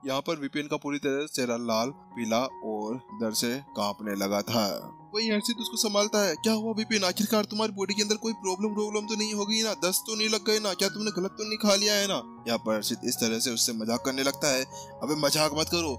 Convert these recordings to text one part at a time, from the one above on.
यहाँ पर विपिन का पूरी तरह से चेहरा लाल पीला और डर से कांपने लगा था। वही हर्षित उसको संभालता है। क्या हुआ विपिन, आखिरकार तुम्हारी बॉडी के अंदर कोई प्रॉब्लम तो नहीं हो गई ना, दस्त तो नहीं लग गए ना, क्या तुमने गलत तो नहीं खा लिया है ना। यहाँ पर हर्षित इस तरह से उससे मजाक करने लगता है। अबे मजाक मत करो,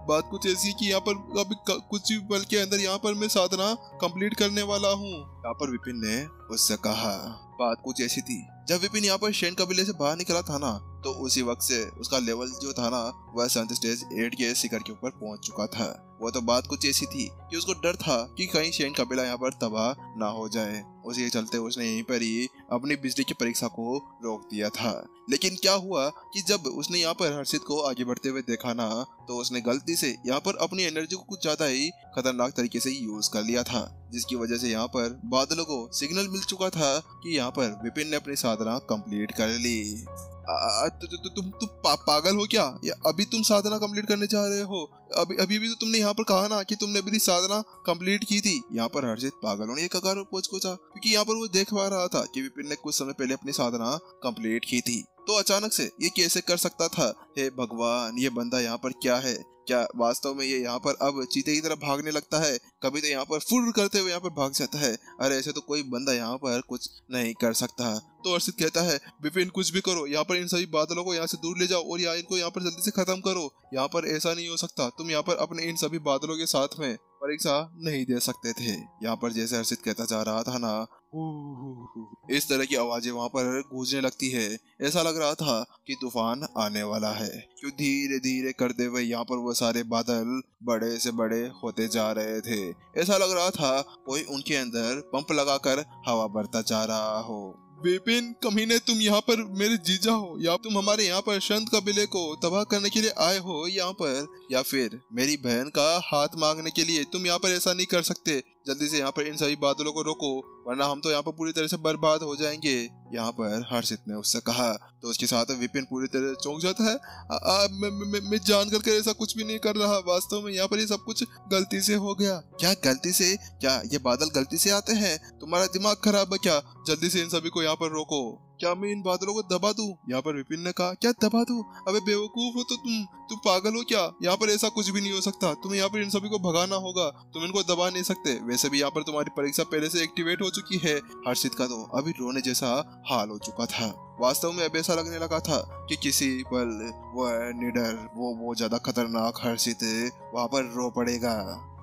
बात कुछ ऐसी कि यहाँ पर अभी कुछ ही पल के अंदर यहाँ पर मैं साधना कंप्लीट करने वाला हूँ। यहाँ पर विपिन ने उससे कहा। बात कुछ ऐसी थी, जब विपिन यहाँ पर शेन कबीले से बाहर निकला था ना, तो उसी वक्त से उसका लेवल जो था ना वह संत स्टेज 8 के शिखर के ऊपर पहुंच चुका था। वो तो बात कुछ ऐसी थी कि उसको डर था कि कहीं शेन कबीला यहाँ पर तबाह ना हो जाए। उसी के चलते उसने यहीं पर ही अपनी बिजली की परीक्षा को रोक दिया था। लेकिन क्या हुआ कि जब उसने यहाँ पर हर्षित को आगे बढ़ते हुए देखा ना, तो उसने गलती से यहाँ पर अपनी एनर्जी को कुछ ज्यादा ही खतरनाक तरीके से यूज कर लिया था, जिसकी वजह से यहाँ पर बादलों को सिग्नल मिल चुका था कि यहाँ पर विपिन ने अपनी साधना कंप्लीट कर ली। तुम पागल हो क्या, या अभी तुम साधना कंप्लीट करने जा रहे हो? अभी भी तो तुमने यहाँ पर कहा ना कि तुमने अपनी साधना कंप्लीट की थी। यहाँ पर हर्षित पागल होने के कगार पर पहुंच गया, क्योंकि यहाँ पर वो देख पा रहा था कि विपिन ने कुछ समय पहले अपनी साधना कंप्लीट की थी, तो अचानक से ये कैसे कर सकता था। हे भगवान, ये बंदा यहाँ पर क्या है? क्या वास्तव में ये यहाँ पर अब चीते की तरह भागने लगता है? कभी तो यहाँ पर फुर करते हुए यहाँ पर भाग जाता है। अरे ऐसे तो कोई बंदा यहाँ पर कुछ नहीं कर सकता। तो हर्षित कहता है, विपिन कुछ भी करो, यहाँ पर इन सभी बादलों को यहाँ से दूर ले जाओ और इनको यहाँ पर जल्दी से खत्म करो। यहाँ पर ऐसा नहीं हो सकता, तुम यहाँ पर अपने इन सभी बादलों के साथ में परीक्षा नहीं दे सकते थे। यहाँ पर जैसे हर्षित कहता जा रहा था ना, इस तरह की आवाजें वहां पर गूंजने लगती है। ऐसा लग रहा था कि तूफान आने वाला है, क्यों धीरे धीरे करते हुए यहाँ पर वो सारे बादल बड़े से बड़े होते जा रहे थे। ऐसा लग रहा था कोई उनके अंदर पंप लगाकर हवा भरता जा रहा हो। विपिन कमीने, तुम यहाँ पर मेरे जीजा हो, या तुम हमारे यहाँ पर संत कबीले को तबाह करने के लिए आए हो यहाँ पर, या फिर मेरी बहन का हाथ मांगने के लिए? तुम यहाँ पर ऐसा नहीं कर सकते। जल्दी से यहाँ पर इन सभी बादलों को रोको, वरना हम तो यहाँ पर पूरी तरह से बर्बाद हो जाएंगे। यहाँ पर हर्षित ने उससे कहा। तो उसके साथ विपिन पूरी तरह चौंक जाता है। मैं जान करके ऐसा कुछ भी नहीं कर रहा, वास्तव में यहाँ पर ये सब कुछ गलती से हो गया। क्या गलती से? क्या ये बादल गलती से आते हैं? तुम्हारा दिमाग खराब है क्या? जल्दी से इन सभी को यहाँ पर रोको। क्या मैं इन बादलों को दबा दूं? यहाँ पर विपिन ने कहा। क्या दबा दूं? अबे बेवकूफ हो तो तुम पागल हो क्या? यहाँ पर ऐसा कुछ भी नहीं हो सकता। तुम्हें यहाँ पर इन सभी को भगाना होगा, तुम इनको दबा नहीं सकते। वैसे भी यहाँ पर तुम्हारी परीक्षा पहले से एक्टिवेट हो चुकी है। हर्षित का तो अभी रोने जैसा हाल हो चुका था। वास्तव में अब ऐसा लगने लगा था कि किसी पल वह निडर, वो ज्यादा खतरनाक हर्षित वहाँ पर रो पड़ेगा।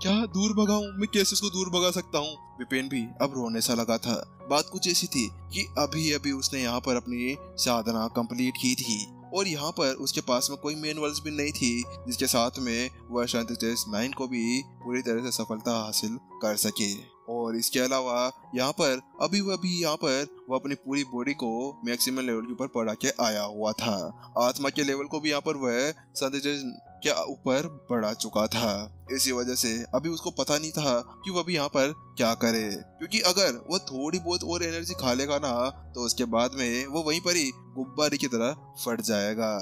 क्या दूर भगाऊं? मैं कैसे इसको दूर भगा सकता हूँ? विपिन भी अब रोने सा लगा था। बात कुछ ऐसी थी कि अभी उसने यहाँ पर अपनी साधना कंप्लीट की थी, और यहाँ पर उसके पास में कोई मैनुअल्स भी नहीं थी जिसके साथ में वह शांति स्टेज 9 को भी पूरी तरह से सफलता हासिल कर सके। और इसके अलावा यहाँ पर अभी यहाँ पर वो अपनी पूरी बॉडी को मैक्सिमम लेवल के ऊपर बढ़ा के आया हुआ था। आत्मा के लेवल को भी यहाँ पर वह शांति स्टेज के ऊपर बढ़ा चुका था। इसी वजह से अभी उसको पता नहीं था कि वो अभी यहाँ पर क्या करे, क्योंकि अगर वो थोड़ी बहुत और एनर्जी खा लेगा ना, तो उसके बाद में वो वहीं पर ही गुब्बारे की तरह फट जाएगा।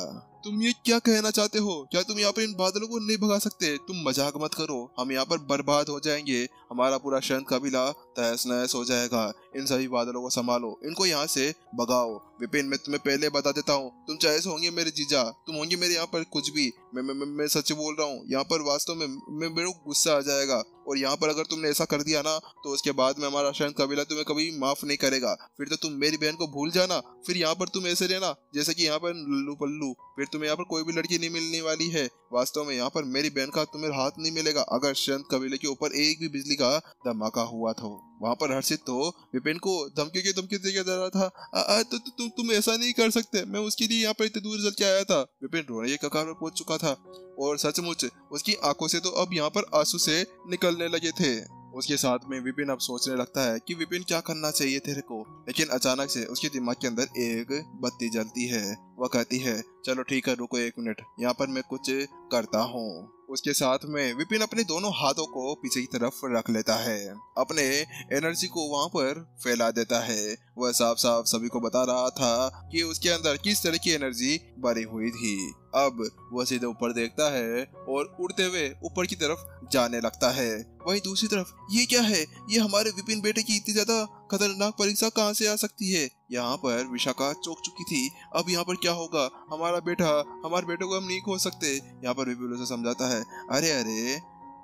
तुम ये क्या कहना चाहते हो? क्या तुम यहाँ पर इन बादलों को नहीं भगा सकते? तुम मजाक मत करो, हम यहाँ पर बर्बाद हो जाएंगे, हमारा पूरा संत कबीला तहस नहस हो जाएगा। इन सभी बादलों को संभालो, इनको यहाँ से भगाओ। विपिन, मैं तुम्हें पहले बता देता हूँ, तुम चाहे से होंगे मेरे जीजा, तुम होंगे मेरे यहाँ पर कुछ भी, मैं सच बोल रहा हूँ। यहाँ पर वास्तव में मेरे को गुस्सा आ जाएगा, और यहाँ पर अगर तुमने ऐसा कर दिया ना, तो उसके बाद में हमारा संत कबीला तुम्हें कभी माफ नहीं करेगा। फिर तो तुम मेरी बहन को भूल जाना, फिर यहाँ पर तुम ऐसे रहना जैसे कि यहाँ पर लल्लू पल्लू, फिर तुम्हें यहाँ पर कोई भी लड़की नहीं मिलने वाली है। वास्तव में यहाँ पर मेरी बहन का तुम्हें हाथ नहीं मिलेगा अगर संत कबीले के ऊपर एक भी बिजली का धमाका हुआ तो। वहाँ पर हर्षित तो विपिन को धमकी दे जा रहा था। तुम ऐसा नहीं कर सकते, मैं उसके लिए यहाँ पर इतनी दूर चल के आया था। विपिन रोने के कगार पर पहुंच चुका था, और सचमुच उसकी आंखों से तो अब यहाँ पर आंसू से निकलने लगे थे। उसके साथ में विपिन अब सोचने लगता है कि विपिन क्या करना चाहिए तेरे को, लेकिन अचानक से उसके दिमाग के अंदर एक बत्ती जलती है। वह कहती है, चलो ठीक है, रुको 1 मिनट, यहाँ पर मैं कुछ करता हूँ। उसके साथ में विपिन अपने दोनों हाथों को पीछे की तरफ रख लेता है, अपने एनर्जी को वहां पर फैला देता है। वह साफ साफ सभी को बता रहा था कि उसके अंदर किस तरह की एनर्जी भरी हुई थी। अब वह सीधे ऊपर देखता है और उड़ते हुए ऊपर की तरफ जाने लगता है। वहीं दूसरी तरफ ये क्या है, ये हमारे विपिन बेटे की इतनी ज्यादा खतरनाक परीक्षा कहाँ से आ सकती है। यहाँ पर विशाखा चौंक चुकी थी। अब यहाँ पर क्या होगा, हमारे बेटे को हम नहीं खो सकते। यहाँ पर विपिन उसे समझाता है, अरे अरे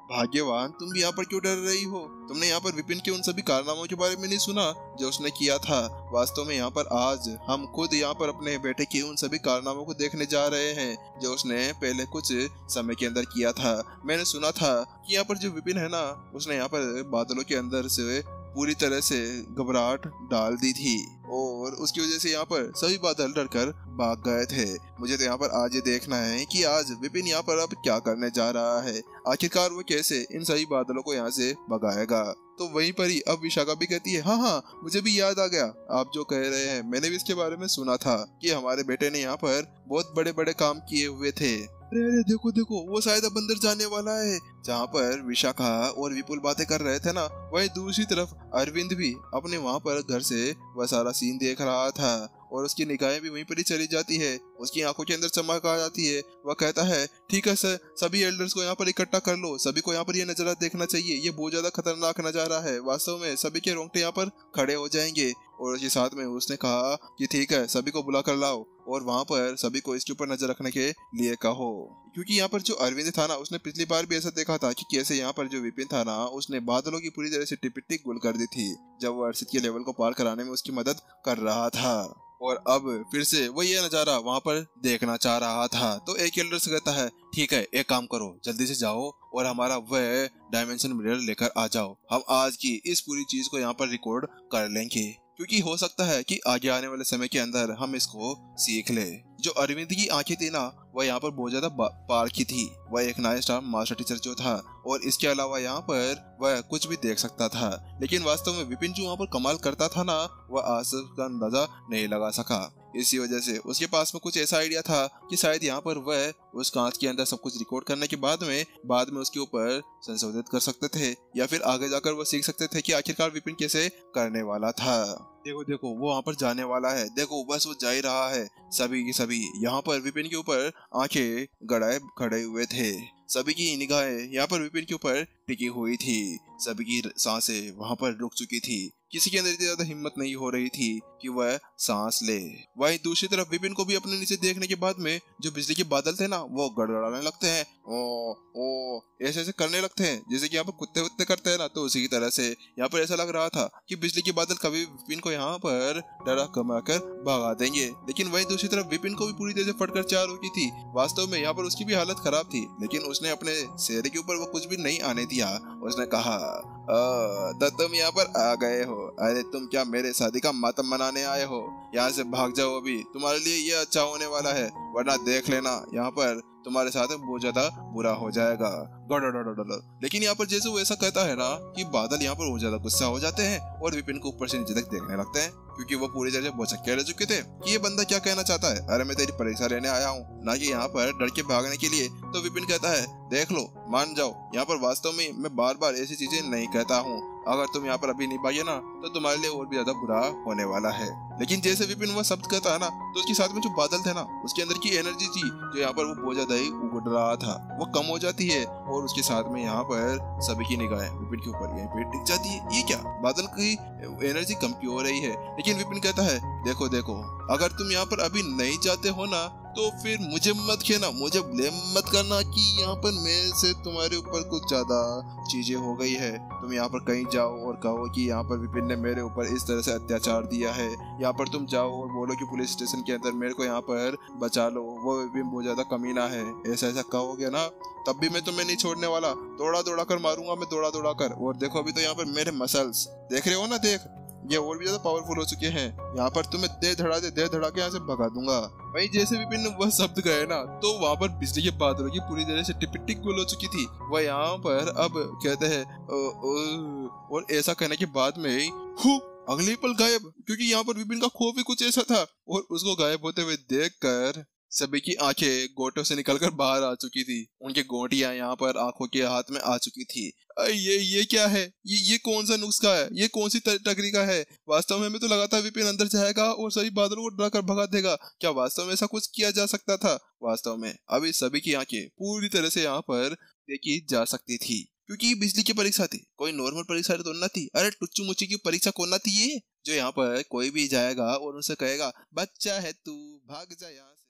भाग्यवान, तुम भी यहाँ पर क्यों डर रही हो? तुमने यहाँ पर विपिन के उन सभी कारनामों के बारे में नहीं सुना जो उसने किया था? वास्तव में यहाँ पर आज हम खुद यहाँ पर अपने बेटे के उन सभी कारनामों को देखने जा रहे हैं जो उसने पहले कुछ समय के अंदर किया था। मैंने सुना था कि यहाँ पर जो विपिन है ना, उसने यहाँ पर बादलों के अंदर से पूरी तरह से घबराहट डाल दी थी और उसकी वजह से यहाँ पर सभी बादल डरकर भाग गए थे। मुझे तो यहाँ पर आज ये देखना है कि आज विपिन यहाँ पर अब क्या करने जा रहा है। आखिरकार वो कैसे इन सभी बादलों को यहाँ से भगाएगा। तो वहीं पर ही अब विशाखा भी कहती है, हाँ, मुझे भी याद आ गया आप जो कह रहे हैं, मैंने भी इसके बारे में सुना था कि हमारे बेटे ने यहाँ पर बहुत बड़े बड़े काम किए हुए थे। अरे देखो देखो, वो शायद अब अंदर जाने वाला है। जहाँ पर विशाखा और विपुल बातें कर रहे थे ना, वहीं दूसरी तरफ अरविंद भी अपने वहाँ पर घर से वह सारा सीन देख रहा था और उसकी निगाहें भी वहीं पर ही चली जाती है। उसकी आंखों के अंदर चमक आ जाती है। वह कहता है, ठीक है सर, सभी एल्डर्स को यहाँ पर इकट्ठा कर लो, सभी को यहाँ पर ये नजारा देखना चाहिए। ये बहुत ज्यादा खतरनाक नजारा है, वास्तव में सभी के रोंगटे यहाँ पर खड़े हो जाएंगे। और उसके साथ में उसने कहा कि ठीक है, सभी को बुला कर लाओ और वहाँ पर सभी को इसके ऊपर नजर रखने के लिए कहो। क्योंकि यहाँ पर जो अरविंद था ना, उसने पिछली बार भी ऐसा देखा था कि कैसे यहाँ पर जो विपिन था ना, उसने बादलों की पूरी तरह से टिपिट्टी गुल कर दी थी जब वो अर्शित के लेवल को पार कराने में उसकी मदद कर रहा था। और अब फिर से वो ये नजारा वहाँ पर देखना चाह रहा था। तो एक एल्डर से कहता है, ठीक है, एक काम करो, जल्दी से जाओ और हमारा वह डायमेंशन मिरर लेकर आ जाओ। हम आज की इस पूरी चीज को यहाँ पर रिकॉर्ड कर लेंगे, क्योंकि हो सकता है कि आगे आने वाले समय के अंदर हम इसको सीख ले। जो अरविंद की आंखें थी ना, वह यहाँ पर बहुत ज्यादा पार की थी। वह एक 9 स्टार मास्टर टीचर जो था और इसके अलावा यहाँ पर वह कुछ भी देख सकता था। लेकिन वास्तव में विपिन जो वहाँ पर कमाल करता था ना, वह आज का अंदाजा नहीं लगा सका। इसी वजह से उसके पास में कुछ ऐसा आइडिया था कि शायद यहाँ पर वह उस कांच के अंदर सब कुछ रिकॉर्ड करने के बाद में उसके ऊपर संशोधित कर सकते थे, या फिर आगे जाकर वो सीख सकते थे कि आखिरकार विपिन कैसे करने वाला था। देखो देखो, वो वहाँ पर जाने वाला है, देखो बस वो जा ही रहा है। सभी की सभी यहाँ पर विपिन के ऊपर आंखें गड़ाए खड़े हुए थे। सभी की निगाहें यहाँ पर विपिन के ऊपर टिकी हुई थी। सभी की सांसें वहाँ पर रुक चुकी थी। किसी के अंदर इतनी ज्यादा हिम्मत नहीं हो रही थी कि वह सांस ले। वहीं दूसरी तरफ विपिन को भी अपने नीचे देखने के बाद में जो बिजली के बादल थे ना, वो गड़गड़ाने लगते हैं, ओ ओ ऐसे ऐसे करने लगते हैं जैसे कि यहाँ पर कुत्ते वुत्ते करते हैं ना। तो उसी की तरह से यहाँ पर ऐसा लग रहा था कि बिजली के बादल कभी विपिन को यहाँ पर डरा कमा कर भगा देंगे। लेकिन वहीं दूसरी तरफ विपिन को भी पूरी तरह से फटकर चार हो गई थी। वास्तव में यहाँ पर उसकी भी हालत खराब थी, लेकिन उसने अपने चेहरे के ऊपर वो कुछ भी नहीं आने दिया। उसने कहा, तो तुम यहाँ पर आ गए हो? अरे तुम क्या मेरे शादी का मातम मनाने आए हो? यहाँ से भाग जाओ, अभी तुम्हारे लिए ये अच्छा होने वाला है, वरना देख लेना यहाँ पर तुम्हारे साथ बहुत ज्यादा बुरा हो जाएगा। लेकिन यहाँ पर जैसे वो ऐसा कहता है ना कि बादल यहाँ पर बहुत ज्यादा गुस्सा हो जाते हैं और विपिन को ऊपर से नीचे तक देखने लगते हैं, क्योंकि वो पूरी तरह से भौचक्के रह चुके थे कि ये बंदा क्या कहना चाहता है। अरे मैं तेरी परीक्षा लेने आया हूँ, ना कि यहाँ पर डर के भागने के लिए। तो विपिन कहता है, देख लो, मान जाओ, यहाँ पर वास्तव में मैं बार बार ऐसी चीजें नहीं कहता हूँ। अगर तुम यहाँ पर अभी नहीं भागे ना, तो तुम्हारे लिए और भी ज्यादा बुरा होने वाला है। लेकिन जैसे विपिन वह शब्द कहता है ना, तो उसके साथ में जो बादल थे ना, उसके अंदर की एनर्जी थी जो यहाँ पर वो बहुत ज्यादा ही उगड़ रहा था, वो कम हो जाती है और उसके साथ में यहाँ पर सभी की निगाहें विपिन के ऊपर यहीं पे टिक जाती है। ये क्या, बादल की एनर्जी कम क्यों हो रही है? लेकिन विपिन कहता है, देखो देखो, अगर तुम यहाँ पर अभी नहीं जाते हो ना, तो फिर मुझे मत कहना, मुझे ब्लेम मत करना कि यहाँ पर मेरे से तुम्हारे ऊपर कुछ ज्यादा चीजें हो गई है। तुम यहाँ पर कहीं जाओ और कहो कि यहाँ पर विपिन ने मेरे ऊपर इस तरह से अत्याचार दिया है। यहाँ पर तुम जाओ और बोलो कि पुलिस स्टेशन के अंदर मेरे को यहाँ पर बचा लो, वो विपिन बहुत ज्यादा कमीना है। ऐसा ऐसा कहोगे ना, तब भी मैं तुम्हें नहीं छोड़ने वाला। दौड़ा दौड़ा कर मारूंगा मैं, दौड़ा दौड़ा कर। और देखो अभी तो यहाँ पर मेरे मसल्स देख रहे हो ना, देख, ये और भी ज्यादा पावरफुल हो चुके हैं। यहाँ पर तुम्हें दे धड़ा के यहाँ से भगा दूंगा। वहीं जैसे विपिन ने वह शब्द गए ना, तो वहाँ पर बिजली के बादलों की पूरी तरह से टिपिटिक गुल हो चुकी थी। वह यहाँ पर अब कहते हैं और ऐसा कहने के बाद में अगले पल गायब, क्योंकि यहाँ पर विपिन का खौफ भी कुछ ऐसा था। और उसको गायब होते हुए देखकर सभी की आंखें गोटों से निकलकर बाहर आ चुकी थी। उनकी गोटियां यहाँ पर आंखों के हाथ में आ चुकी थी। ये क्या है? ये कौन सा नुस्खा है? ये कौन सी तकनीका है? वास्तव में हमें तो लगा था विपिन अंदर जाएगा और सभी बादलों को डरा कर भगा देगा। क्या वास्तव में ऐसा कुछ किया जा सकता था? वास्तव में अभी सभी की आंखें पूरी तरह से यहाँ पर देखी जा सकती थी, क्योंकि ये बिजली की परीक्षा थी, कोई नॉर्मल परीक्षा तो ना थी। अरे टुच्चू मुच्ची की परीक्षा कौन ना थी ये, जो यहाँ पर कोई भी जाएगा और उनसे कहेगा बच्चा है तू, भाग जा यहाँ से।